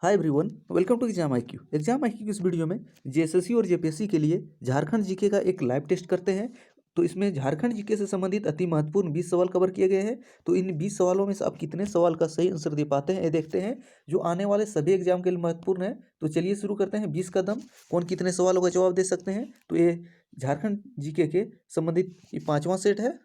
Hi everyone, welcome to exam I Q की इस video में जेएसएससी और जेपीएससी के लिए झारखंड जीके का एक लाइव टेस्ट करते हैं। तो इसमें झारखंड जीके से संबंधित अति महत्वपूर्ण 20 सवाल कवर किए गए हैं। तो इन 20 सवालों में से आप कितने सवाल का सही आंसर दे पाते हैं ये देखते हैं, जो आने वाले सभी एग्जाम के लिए महत्वपूर्ण है। तो चलिए शुरू करते हैं। 20 कदम, कौन कितने सवालों का जवाब दे सकते हैं। तो ये झारखंड जीके के संबंधित ये 5वां सेट है।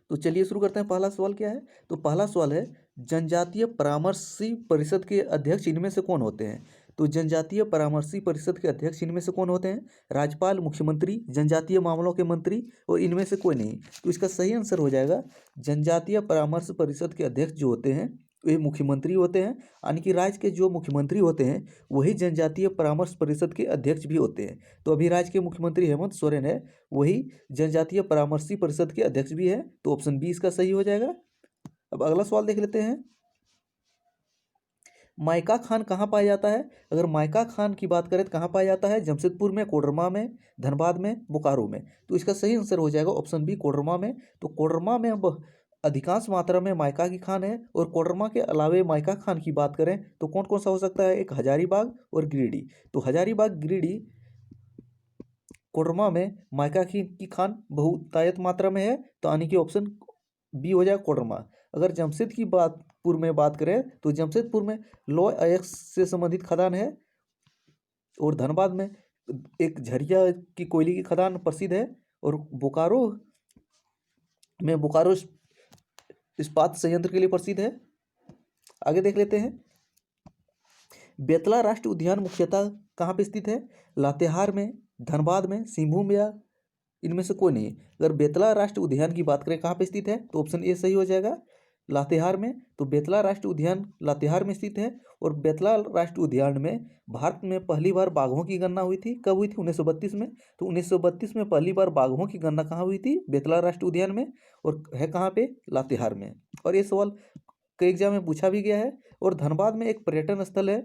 तो चलिए शुरू करते हैं। पहला सवाल क्या है? तो पहला सवाल है, जनजातीय परामर्शी परिषद के अध्यक्ष इनमें से कौन होते हैं? तो जनजातीय परामर्शी परिषद के अध्यक्ष इनमें से कौन होते हैं? राज्यपाल, मुख्यमंत्री, जनजातीय मामलों के मंत्री और इनमें से कोई नहीं। तो इसका सही आंसर हो जाएगा जनजातीय परामर्श परिषद के अध्यक्ष जो होते हैं वे मुख्यमंत्री होते हैं। यानी कि राज्य के जो मुख्यमंत्री होते हैं वही जनजातीय परामर्श परिषद के अध्यक्ष भी होते हैं। तो अभी राज्य के मुख्यमंत्री हेमंत सोरेन है, वही जनजातीय परामर्शी परिषद के अध्यक्ष भी है। तो ऑप्शन बी इसका सही हो जाएगा। अब अगला सवाल देख लेते हैं। माइका खान कहाँ पाया जाता है? अगर माइका खान की बात करें तो कहाँ पाया जाता है? जमशेदपुर में, कोडरमा में, धनबाद में, बोकारो में। तो इसका सही आंसर हो जाएगा ऑप्शन बी, कोडरमा में। तो कोडरमा में अब अधिकांश मात्रा में माइका की खान है। और कोडरमा के अलावे माइका खान की बात करें तो कौन कौन सा हो सकता है? एक हजारीबाग और गिरिडीह। तो हजारीबाग, गिरिडीह, कोडरमा में माइका की खान बहुतायत मात्रा में है। तो यानी कि ऑप्शन बी हो जाएगा, कोडरमा। अगर जमशेदपुर में बात करें तो जमशेदपुर में लौह अयस्क से संबंधित खदान है। और धनबाद में एक झरिया की कोयले की खदान प्रसिद्ध है। और बोकारो में बोकारो इस्पात संयंत्र के लिए प्रसिद्ध है। आगे देख लेते हैं। बेतला राष्ट्रीय उद्यान मुख्यतः कहाँ पे स्थित है? लातेहार में, धनबाद में, सिंहभूम या इनमें से कोई नहीं। अगर बेतला राष्ट्रीय उद्यान की बात करें कहाँ पे स्थित है तो ऑप्शन ए सही हो जाएगा, लातेहार में। तो बेतला राष्ट्रीय उद्यान लातेहार में स्थित है। और बेतला राष्ट्रीय उद्यान में भारत में पहली बार बाघों की गणना हुई थी। कब हुई थी? 1932 में। तो 1932 में पहली बार बाघों की गणना कहाँ हुई थी? बेतला राष्ट्रीय उद्यान में। और है कहाँ पे? लातेहार में। और ये सवाल कई एग्जाम में पूछा भी गया है। और धनबाद में एक पर्यटन स्थल है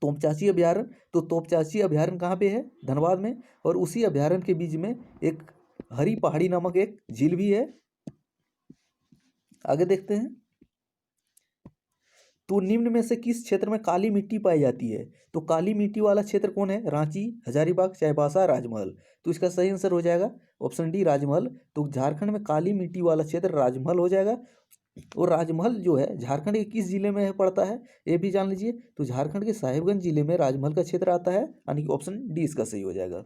तोपचाची अभ्यारण्य। तो तोपचाची अभ्यारण्य कहाँ पे है? धनबाद में। और उसी अभ्यारण्य के बीच में एक हरी पहाड़ी नामक एक झील भी है। आगे देखते हैं। तो निम्न में से किस क्षेत्र में काली मिट्टी पाई जाती है? तो काली मिट्टी वाला क्षेत्र कौन है? रांची, हजारीबाग, चाईबासा, राजमहल। तो इसका सही आंसर हो जाएगा ऑप्शन डी, राजमहल। तो झारखंड में काली मिट्टी वाला क्षेत्र राजमहल हो जाएगा। और राजमहल जो है झारखंड के किस जिले में पड़ता है ये भी जान लीजिए। तो झारखंड के साहिबगंज जिले में राजमहल का क्षेत्र आता है। यानी कि ऑप्शन डी इसका सही हो जाएगा।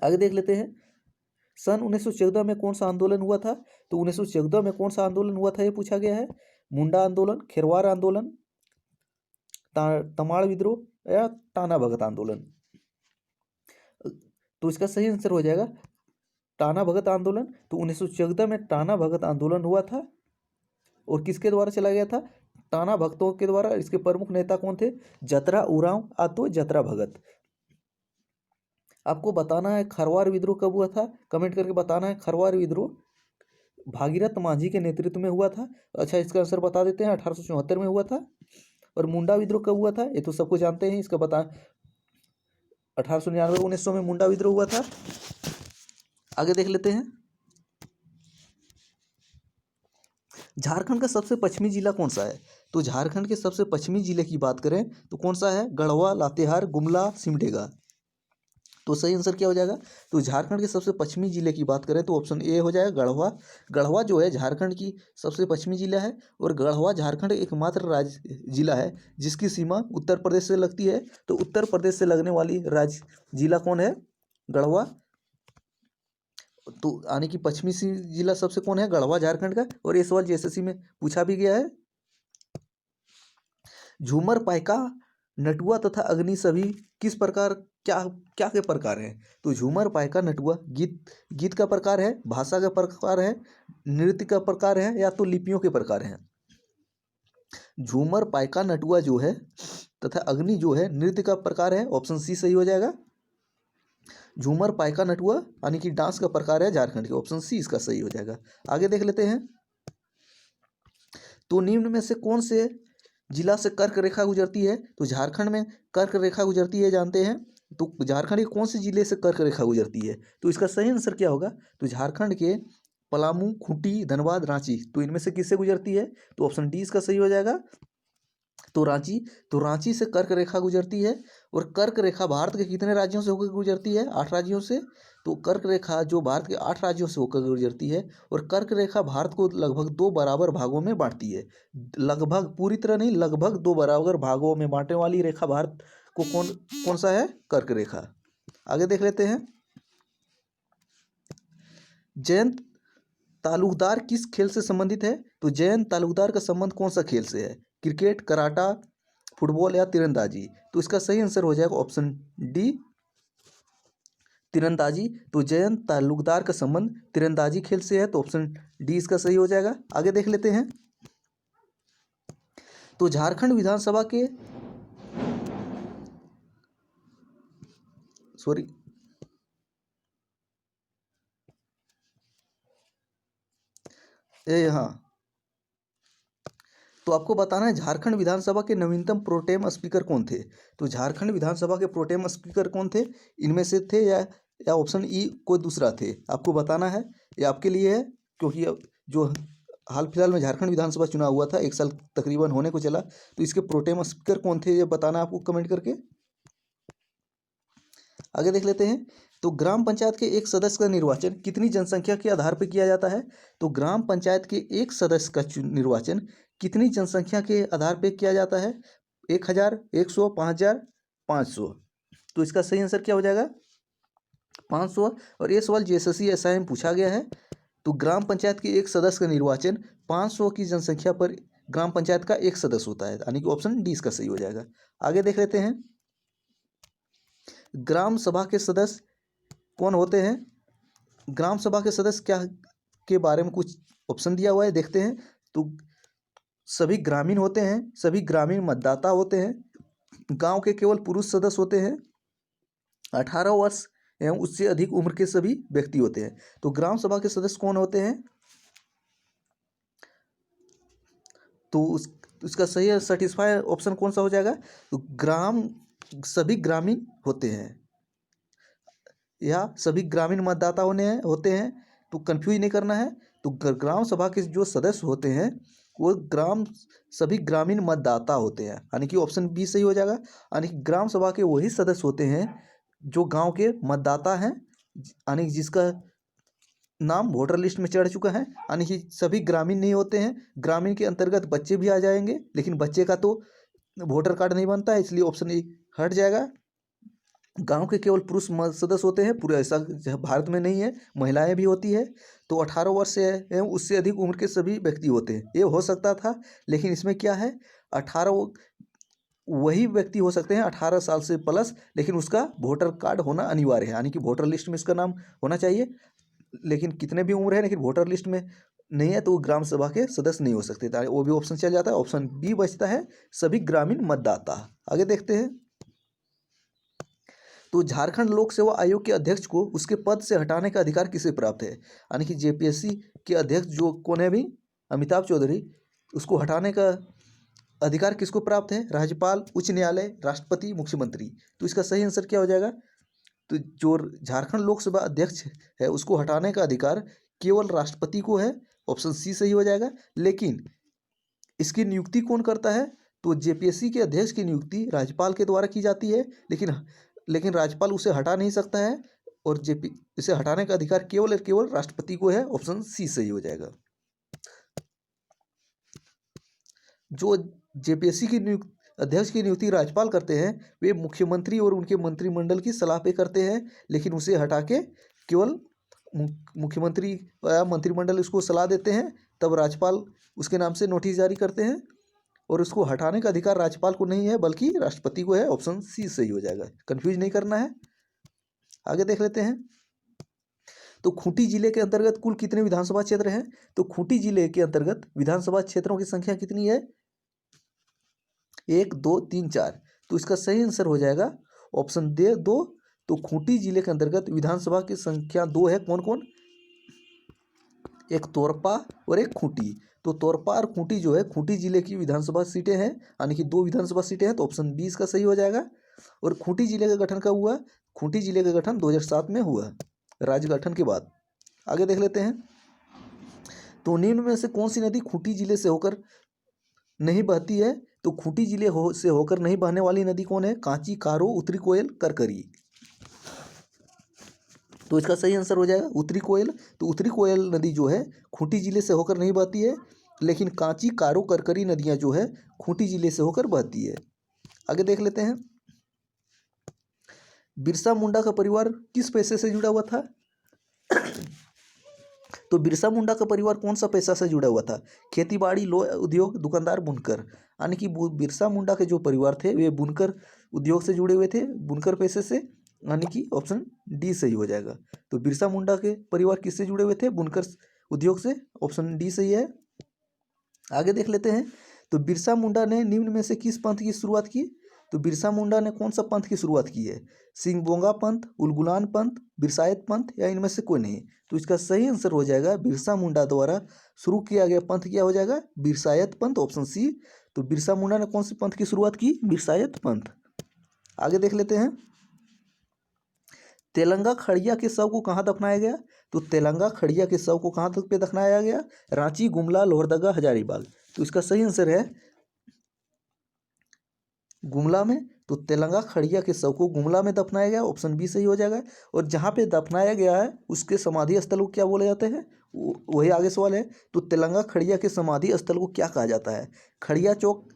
आगे देख लेते हैं। सन 1914 में कौन सा आंदोलन हुआ था? तो 1914 में कौन सा आंदोलन हुआ था ये पूछा गया है। मुंडा आंदोलन, खेरवार आंदोलन, तमाड़ विद्रोह या टाना भगत आंदोलन। तो इसका सही आंसर हो जाएगा टाना भगत आंदोलन। तो 1914 में टाना भगत आंदोलन हुआ था। और किसके द्वारा चला गया था? टाना भगतों के द्वारा। इसके प्रमुख नेता कौन थे? जतरा उरांव आतो जतरा भगत। आपको बताना है खरवार विद्रोह कब हुआ था, कमेंट करके बताना है। खरवार विद्रोह भागीरथ मांझी के नेतृत्व में हुआ था। अच्छा, इसका आंसर बता देते हैं, 1874 में हुआ था। और मुंडा विद्रोह कब हुआ था ये तो सबको जानते हैं, इसका बता 1899 1900 में मुंडा विद्रोह हुआ था। आगे देख लेते हैं। झारखंड का सबसे पश्चिमी जिला कौन सा है? तो झारखंड के सबसे पश्चिमी जिले की बात करें तो कौन सा है? गढ़वा, लातेहार, गुमला, सिमडेगा। तो सही आंसर क्या हो जाएगा? तो झारखंड के सबसे पश्चिमी जिले की बात करें तो ऑप्शन ए हो जाएगा, गढ़वा। गढ़वा जो है झारखंड की सबसे पश्चिमी जिला है। और गढ़वा झारखंड एकमात्र राज्य जिला है जिसकी सीमा उत्तर प्रदेश से लगती है। तो उत्तर प्रदेश से लगने वाली राज्य जिला कौन है? गढ़वा। तो यानी कि पश्चिमी जिला सबसे कौन है? गढ़वा, झारखंड का। और ये सवाल जेएसएससी में पूछा भी गया है। झूमर, पाइका, नटुआ तथा अग्नि सभी किस प्रकार क्या क्या के प्रकार हैं? तो झूमर, पाइका, नटुआ गीत का प्रकार है, भाषा का प्रकार है, नृत्य का प्रकार है या तो लिपियों के प्रकार हैं। झूमर, पाइका, नटुआ जो है तथा अग्नि जो है नृत्य का प्रकार है। ऑप्शन सी सही हो जाएगा। झूमर, पाइका, नटुआ यानी कि डांस का प्रकार है झारखंड के। ऑप्शन सी इसका सही हो जाएगा। आगे देख लेते हैं। तो निम्न में से कौन से जिला से कर्क रेखा गुजरती है? तो झारखंड में कर्क रेखा गुजरती है, जानते हैं। तो झारखंड के कौन से जिले से कर्क रेखा गुजरती है? तो इसका सही आंसर क्या होगा? तो झारखंड के पलामू, खूंटी, धनबाद, रांची। तो इनमें से किससे गुजरती है? तो ऑप्शन डी इसका सही हो जाएगा। तो रांची से कर्क रेखा गुजरती है, और कर्क रेखा भारत के कितने राज्यों से होकर गुजरती है? 8 राज्यों से। तो कर्क रेखा जो भारत के 8 राज्यों से होकर गुजरती है, और कर्क रेखा भारत को लगभग 2 बराबर भागों में बांटती है। लगभग, पूरी तरह नहीं, लगभग 2 बराबर भागों में बांटने वाली रेखा भारत को कौन कौन सा है? कर्क रेखा। आगे देख लेते हैं। जयंत तालुकदार किस खेल से संबंधित है? तो जयंत तालुकदार का संबंध कौन सा खेल से है? क्रिकेट, कराटा, फुटबॉल या तीरंदाजी? तो इसका सही आंसर हो जाएगा ऑप्शन डी, तीरंदाजी। तो जयंत तालुकदार का संबंध तीरंदाजी खेल से है, तो ऑप्शन डी इसका सही हो जाएगा। आगे देख लेते हैं। तो झारखंड विधानसभा के हाँ, तो आपको बताना है झारखंड विधानसभा के नवीनतम प्रोटेम स्पीकर कौन थे? तो झारखंड विधानसभा के प्रोटेम स्पीकर कौन थे? इनमें से थे या ऑप्शन ई कोई दूसरा थे? आपको बताना है, ये आपके लिए है, क्योंकि अब जो हाल फिलहाल में झारखंड विधानसभा चुनाव हुआ था, 1 साल तकरीबन होने को चला, तो इसके प्रोटेम स्पीकर कौन थे ये बताना है आपको कमेंट करके। आगे देख लेते हैं। तो ग्राम पंचायत के एक सदस्य का निर्वाचन कितनी जनसंख्या के आधार पर किया जाता है? तो ग्राम पंचायत के एक सदस्य का निर्वाचन कितनी जनसंख्या के आधार पर किया जाता है? 1000, 100, 5000, 500? तो इसका सही आंसर क्या हो जाएगा? 500। और ये सवाल JSSC SIM में पूछा गया है। तो ग्राम पंचायत के एक सदस्य का निर्वाचन 500 की जनसंख्या पर ग्राम पंचायत का एक सदस्य होता है, यानी कि ऑप्शन डी इसका सही हो जाएगा। आगे देख लेते हैं। ग्राम सभा के सदस्य कौन होते हैं? ग्राम सभा के सदस्य क्या के बारे में कुछ ऑप्शन दिया हुआ है, देखते हैं। तो सभी ग्रामीण होते हैं, सभी ग्रामीण मतदाता होते हैं, गांव के केवल पुरुष सदस्य होते हैं, 18 वर्ष एवं उससे अधिक उम्र के सभी व्यक्ति होते हैं। तो ग्राम सभा के सदस्य कौन होते हैं? तो उसका सही सेटिस्फाई ऑप्शन कौन सा हो जाएगा? तो सभी ग्रामीण होते हैं, या सभी ग्रामीण मतदाता होते हैं। तो कंफ्यूज नहीं करना है। तो ग्राम सभा के जो सदस्य होते हैं वो सभी ग्रामीण मतदाता होते हैं, यानी कि ऑप्शन बी सही हो जाएगा। यानी कि ग्राम सभा के वही सदस्य होते हैं जो गांव के मतदाता हैं, यानी जिसका नाम वोटर लिस्ट में चढ़ चुका है, यानी कि सभी ग्रामीण नहीं होते हैं। ग्रामीण के अंतर्गत बच्चे भी आ जाएंगे, लेकिन बच्चे का तो वोटर कार्ड नहीं बनता है, इसलिए ऑप्शन ए हट जाएगा। गांव के केवल पुरुष सदस्य होते हैं, पूरे ऐसा भारत में नहीं है, महिलाएं भी होती है। तो 18 वर्ष से एवं उससे अधिक उम्र के सभी व्यक्ति होते हैं। ये हो सकता था, लेकिन इसमें क्या है, 18 वही व्यक्ति हो सकते हैं 18 साल से प्लस, लेकिन उसका वोटर कार्ड होना अनिवार्य है, यानी कि वोटर लिस्ट में इसका नाम होना चाहिए। लेकिन कितने भी उम्र है, लेकिन वोटर लिस्ट में नहीं है, तो वो ग्राम सभा के सदस्य नहीं हो सकते, वो भी ऑप्शन चल जाता है। ऑप्शन बी बचता है, सभी ग्रामीण मतदाता। आगे देखते हैं। तो झारखंड लोक सेवा आयोग के अध्यक्ष को उसके पद से हटाने का अधिकार किसे प्राप्त है? यानी कि JPSC के अध्यक्ष जो कौन है अभी, अमिताभ चौधरी, उसको हटाने का अधिकार किसको प्राप्त है? राज्यपाल, उच्च न्यायालय, राष्ट्रपति, मुख्यमंत्री? तो इसका सही आंसर क्या हो जाएगा? तो जो झारखंड लोकसभा अध्यक्ष है उसको हटाने का अधिकार केवल राष्ट्रपति को है, ऑप्शन सी सही हो जाएगा। लेकिन इसकी नियुक्ति कौन करता है? तो JPSC के अध्यक्ष की नियुक्ति राज्यपाल के द्वारा की जाती है, लेकिन राज्यपाल उसे हटा नहीं सकता है, और इसे हटाने का अधिकार केवल राष्ट्रपति को है, ऑप्शन सी सही हो जाएगा। जो JPSC की अध्यक्ष की नियुक्ति राज्यपाल करते हैं, वे मुख्यमंत्री और उनके मंत्रिमंडल की सलाह पे करते हैं, लेकिन उसे हटा के केवल मुख्यमंत्री या मंत्रिमंडल उसको सलाह देते हैं, तब राज्यपाल उसके नाम से नोटिस जारी करते हैं, और उसको हटाने का अधिकार राज्यपाल को नहीं है बल्कि राष्ट्रपति को है, ऑप्शन सी सही हो जाएगा। कंफ्यूज नहीं करना है। आगे देख लेते हैं। तो खूंटी जिले के अंतर्गत कुल कितने विधानसभा क्षेत्र हैं? तो खूंटी जिले के अंतर्गत विधानसभा क्षेत्रों की संख्या कितनी है? 1, 2, 3, 4। तो इसका सही आंसर हो जाएगा ऑप्शन दे 2। तो खूंटी जिले के अंतर्गत विधानसभा की संख्या 2 है। कौन कौन? एक तोरपा और एक खूंटी। तो तोरपा और खूंटी जो है खूंटी जिले की विधानसभा सीटें हैं, यानी कि 2 विधानसभा सीटें हैं, तो ऑप्शन 20 का सही हो जाएगा। और खूंटी जिले का गठन कब हुआ? खूंटी जिले का गठन 2007 में हुआ, राज्य गठन के बाद। आगे देख लेते हैं। तो निम्न में से कौन सी नदी खूंटी जिले से होकर नहीं बहती है? तो खूंटी जिले से होकर नहीं बहने वाली नदी कौन है? कांची, कारो, उत्तरी कोयल, करकरी। तो इसका सही आंसर हो जाएगा उत्तरी कोयल। तो उत्तरी कोयल नदी जो है खूंटी जिले से होकर नहीं बहती है, लेकिन कांची, कारो, करकरी नदियां जो है खूंटी जिले से होकर बहती है। आगे देख लेते हैं, बिरसा मुंडा का परिवार किस पेशे से जुड़ा हुआ था? तो बिरसा मुंडा का परिवार कौन सा पेशा से जुड़ा हुआ था? खेती बाड़ी, लोह उद्योग, दुकानदार, बुनकर। यानी कि बिरसा मुंडा के जो परिवार थे वे बुनकर उद्योग से जुड़े हुए थे, बुनकर पेशे से, यानी कि ऑप्शन डी सही हो जाएगा। तो बिरसा मुंडा के परिवार किससे जुड़े हुए थे? बुनकर उद्योग से, ऑप्शन डी सही है। आगे देख लेते हैं, तो बिरसा मुंडा ने निम्न में से किस पंथ की शुरुआत की? तो बिरसा मुंडा ने कौन सा पंथ की शुरुआत की है? सिंगबोंगा पंथ, उलगुलान पंथ, बिरसायत पंथ, या इनमें से कोई नहीं? तो इसका सही आंसर हो जाएगा बिरसा मुंडा द्वारा शुरू किया गया पंथ क्या हो जाएगा? बिरसायत पंथ, ऑप्शन सी। तो बिरसा मुंडा ने कौन से पंथ की शुरुआत की? बिरसायत पंथ। आगे देख लेते हैं, तेलंगा खड़िया के शव को कहाँ दफनाया गया? तो तेलंगा खड़िया के शव को कहाँ पे दफनाया गया? रांची, गुमला, लोहरदगा, हजारीबाग। तो इसका सही आंसर है गुमला में। तो तेलंगा खड़िया के शव को गुमला में दफनाया गया, ऑप्शन बी सही हो जाएगा। और जहाँ पे दफनाया गया है उसके समाधि स्थल को क्या बोले जाते हैं? वही आगे सवाल है। तो तेलंगा खड़िया के समाधि स्थल को क्या कहा जाता है? खड़िया चौक,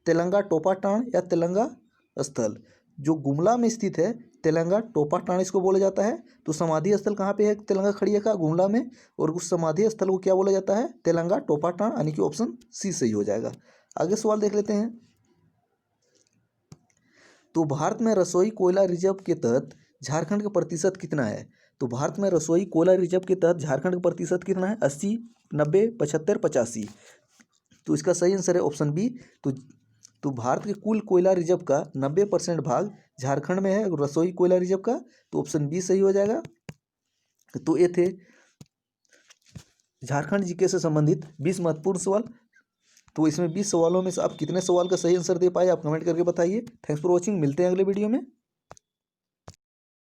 तेलंगा टोपा टाण, या तेलंगा स्थल? जो गुमला में स्थित है तेलंगा टोपा टाण इसको बोला जाता है। तो समाधि स्थल कहाँ पे है तेलंगा खड़िया का? गुमला में। और उस समाधि स्थल को क्या बोला जाता है? तेलंगा टोपा टाण, यानी कि ऑप्शन सी सही हो जाएगा। आगे सवाल देख लेते हैं, तो भारत में रसोई कोयला रिजर्व के तहत झारखंड का प्रतिशत कितना है? तो भारत में रसोई कोयला रिजर्व के तहत झारखंड का प्रतिशत कितना है? 80, 90, 75, 85। तो इसका सही आंसर है ऑप्शन बी। तो भारत के कुल कोयला रिजर्व का 90% भाग झारखंड में है रसोई कोयला रिजर्व का। तो ऑप्शन बी सही हो जाएगा। तो ये थे झारखंड जीके से संबंधित 20 महत्वपूर्ण सवाल। तो इसमें 20 सवालों में से आप कितने सवाल का सही आंसर दे पाए आप कमेंट करके बताइए। थैंक्स फॉर वॉचिंग, मिलते हैं अगले वीडियो में।